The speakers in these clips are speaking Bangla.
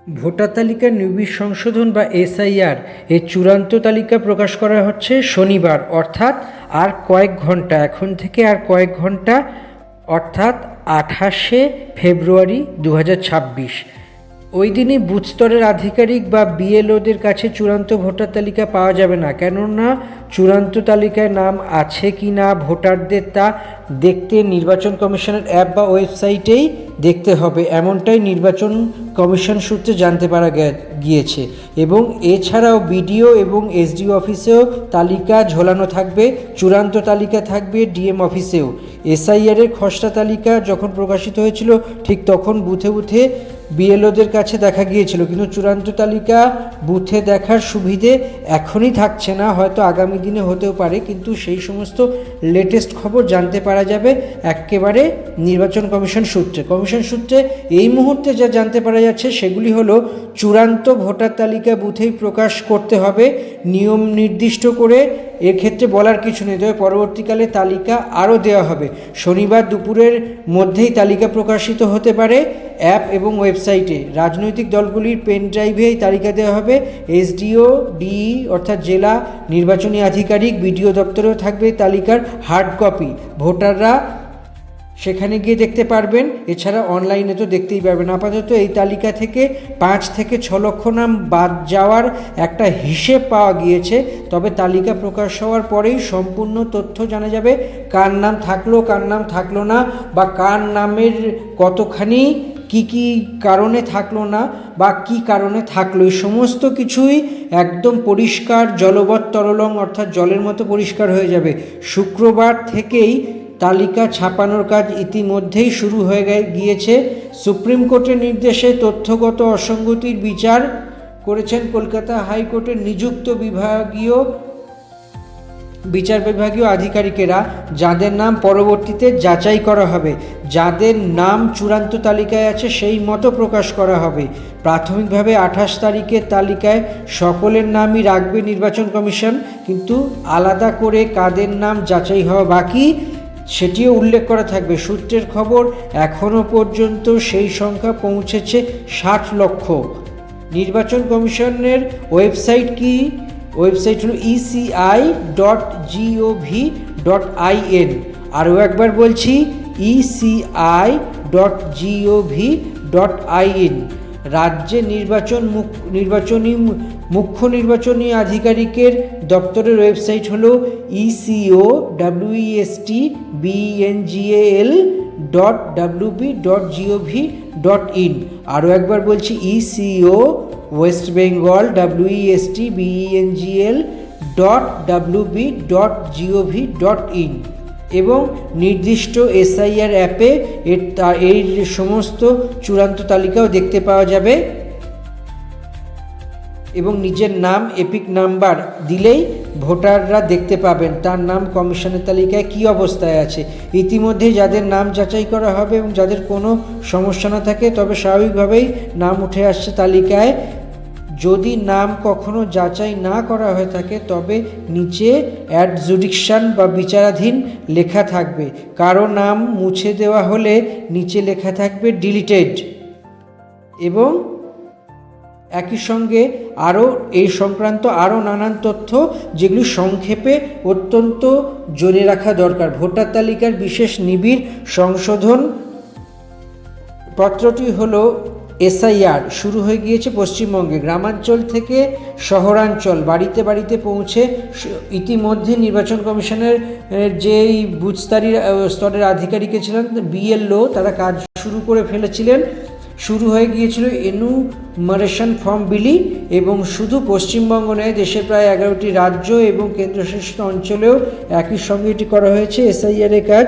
ভোটার তালিকার নিবিড় সংশোধন বা এসআইআর এর চূড়ান্ত তালিকা প্রকাশ করা হচ্ছে শনিবার, অর্থাৎ আর কয়েক ঘন্টা, এখন থেকে আর কয়েক ঘন্টা, অর্থাৎ 28শে ফেব্রুয়ারি 2026। ওই দিনই বুথ স্তরের আধিকারিক বা বিএলওদের কাছে চূড়ান্ত ভোটার তালিকা পাওয়া যাবে না, কেননা চূড়ান্ত তালিকায় নাম আছে কি না ভোটারদের তা দেখতে নির্বাচন কমিশনের অ্যাপ বা ওয়েবসাইটেই দেখতে হবে, এমনটাই নির্বাচন কমিশন সূত্রে জানতে পারা গিয়েছে। এবং এছাড়াও বিডিও এবং এসডিও অফিসেও তালিকা ঝোলানো থাকবে, চূড়ান্ত তালিকা থাকবে ডিএম অফিসেও। এসআইআরের খসড়া তালিকা যখন প্রকাশিত হয়েছিল ঠিক তখন বুথে বুথে বিএলওদের কাছে দেখা গিয়েছিল, কিন্তু চূড়ান্ত তালিকা বুথে দেখার সুবিধে এখনই থাকছে না, হয়তো আগামী দিনে হতেও পারে, কিন্তু সেই সমস্ত লেটেস্ট খবর জানতে পারা যাবে একেবারে নির্বাচন কমিশন সূত্রে। এই মুহূর্তে যা জানতে পারা যাচ্ছে সেগুলি হলো, চূড়ান্ত ভোটার তালিকা বুথেই প্রকাশ করতে হবে, নিয়ম নির্দিষ্ট করে, এক্ষেত্রে বলার কিছু নেই, তবে পরবর্তীকালে তালিকা আরও দেওয়া হবে। শনিবার দুপুরের মধ্যেই তালিকা প্রকাশিত হতে পারে অ্যাপ এবং ওয়েবসাইটে। রাজনৈতিক দলগুলির পেন ড্রাইভে এই তালিকা দেওয়া হবে। এসডিও, ডিই অর্থাৎ জেলা নির্বাচনী আধিকারিক, বিডিও দপ্তরেও থাকবে তালিকার হার্ড কপি, ভোটাররা সেখানে গিয়ে দেখতে পারবেন। এছাড়া অনলাইনে তো দেখতেই পারবেন। আপাতত এই তালিকা থেকে 5 থেকে 6 লক্ষ নাম বাদ যাওয়ার একটা হিসেব পাওয়া গিয়েছে, তবে তালিকা প্রকাশ হওয়ার পরেই সম্পূর্ণ তথ্য জানা যাবে, কার নাম থাকলো কার নাম থাকলো না, বা কার নামের কতখানি কি কারণে থাকলো না বা কি কারণে থাকলো, এই সমস্ত কিছুই একদম পরিষ্কার, জলবৎ তরলং অর্থাৎ জলের মতো পরিষ্কার হয়ে যাবে। শুক্রবার থেকেই তালিকা ছাপানোর কাজ ইতিমধ্যেই শুরু হয়ে গিয়েছে। সুপ্রিম কোর্টের নির্দেশে তথ্যগত অসঙ্গতির বিচার করেছেন কলকাতা হাইকোর্টের নিযুক্ত বিচার বিভাগীয় আধিকারিকেরা, যাদের নাম পরবর্তীতে যাচাই করা হবে। যাদের নাম চূড়ান্ত তালিকায় আছে সেই মতো প্রকাশ করা হবে। প্রাথমিকভাবে 28 তারিখের তালিকায় সকলের নামই রাখবে নির্বাচন কমিশন, কিন্তু আলাদা করে কাদের নাম যাচাই হওয়া বাকি সেটিও উল্লেখ করা থাকবে। সূত্রের খবর, এখনও পর্যন্ত সেই সংখ্যা পৌঁছেছে 60 লক্ষ। নির্বাচন কমিশনের ওয়েবসাইট কি? ওয়েবসাইট হলো eci.gov.in। আরও একবার বলছি, eci.gov.in। রাজ্যে মুখ্য নির্বাচনী আধিকারিকের দপ্তরের ওয়েবসাইট হলো eco.westbengal.wb.gov.in। আরও একবার বলছি, ECO ওয়েস্ট বেঙ্গল westbengal.wb.gov.in। এবং নির্দিষ্ট এসআইআর অ্যাপে এর সমস্ত চূড়ান্ত তালিকাও দেখতে পাওয়া যাবে। এবং নিজের নাম, এপিক নাম্বার দিলেই ভোটাররা দেখতে পাবেন তার নাম কমিশনের তালিকায় কী অবস্থায় আছে। ইতিমধ্যে যাদের নাম যাচাই করা হবে এবং যাদের কোনো সমস্যা না থাকে, তবে স্বাভাবিকভাবেই নাম উঠে আসছে তালিকায়। যদি নাম কখনো যাচাই না করা হয়ে থাকে, তবে নিচে অ্যাডজুডিকশন বা বিচারাধীন লেখা থাকবে। কারো নাম মুছে দেওয়া হলে নিচে লেখা থাকবে ডিলিটেড। এবং একই সঙ্গে আরও এই সংক্রান্ত আরও নানান তথ্য, যেগুলি সংক্ষেপে অত্যন্ত জেনে রাখা দরকার। ভোটার তালিকার বিশেষ নিবিড় সংশোধন পত্রটি হলো এসআইআর শুরু হয়ে গিয়েছে পশ্চিমবঙ্গে। গ্রামাঞ্চল থেকে শহরাঞ্চল, বাড়িতে বাড়িতে পৌঁছে ইতিমধ্যে নির্বাচন কমিশনের যেই বুথ স্তরের আধিকারিক ছিলেন, বিএলও, তারা কাজ শুরু করে ফেলেছিলেন। শুরু হয়ে গিয়েছিল এনুমারেশন ফর্ম বিলি, এবং শুধু পশ্চিমবঙ্গ নয়, দেশের প্রায় 11টি রাজ্য এবং কেন্দ্রশাসিত অঞ্চলেও একই সঙ্গে এটি করা হয়েছে এসআইআর-এর কাজ।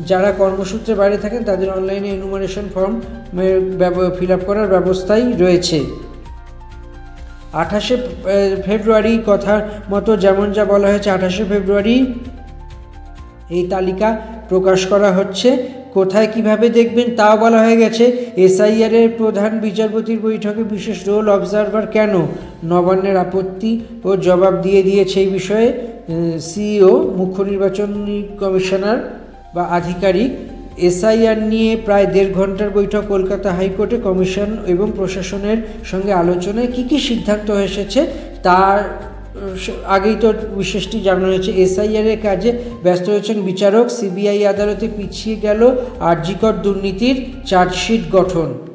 যারা কর্মসূত্রে বাইরে থাকেন তাদের অনলাইনে এনুমারেশন ফর্ম ফিল আপ করার ব্যবস্থাই রয়েছে। 28শে ফেব্রুয়ারি কথার মতো, যেমন যা বলা হয়েছে, 28শে ফেব্রুয়ারি এই তালিকা প্রকাশ করা হচ্ছে। কোথায় কিভাবে দেখবেন তাও বলা হয়ে গেছে। এসআইআর-এর প্রধান বিচারপতির বৈঠকে বিশেষ রোল অবজারভার কেন? নবান্নের আপত্তি ও জবাব দিয়েছে এই বিষয়ে সিইও, মুখ্য নির্বাচনী কমিশনার বা আধিকারিক এসআইআর নিয়ে প্রায় 1.5 ঘন্টার বৈঠক কলকাতা হাইকোর্টে। কমিশন এবং প্রশাসনের সঙ্গে আলোচনায় কী সিদ্ধান্ত এসেছে তার আগেই তো বিশেষটি জানানো হয়েছে। এসআইআরের কাজে ব্যস্ত রয়েছেন বিচারক। সিবিআই আদালতে পিছিয়ে গেল আরজিকর দুর্নীতির চার্জশিট গঠন।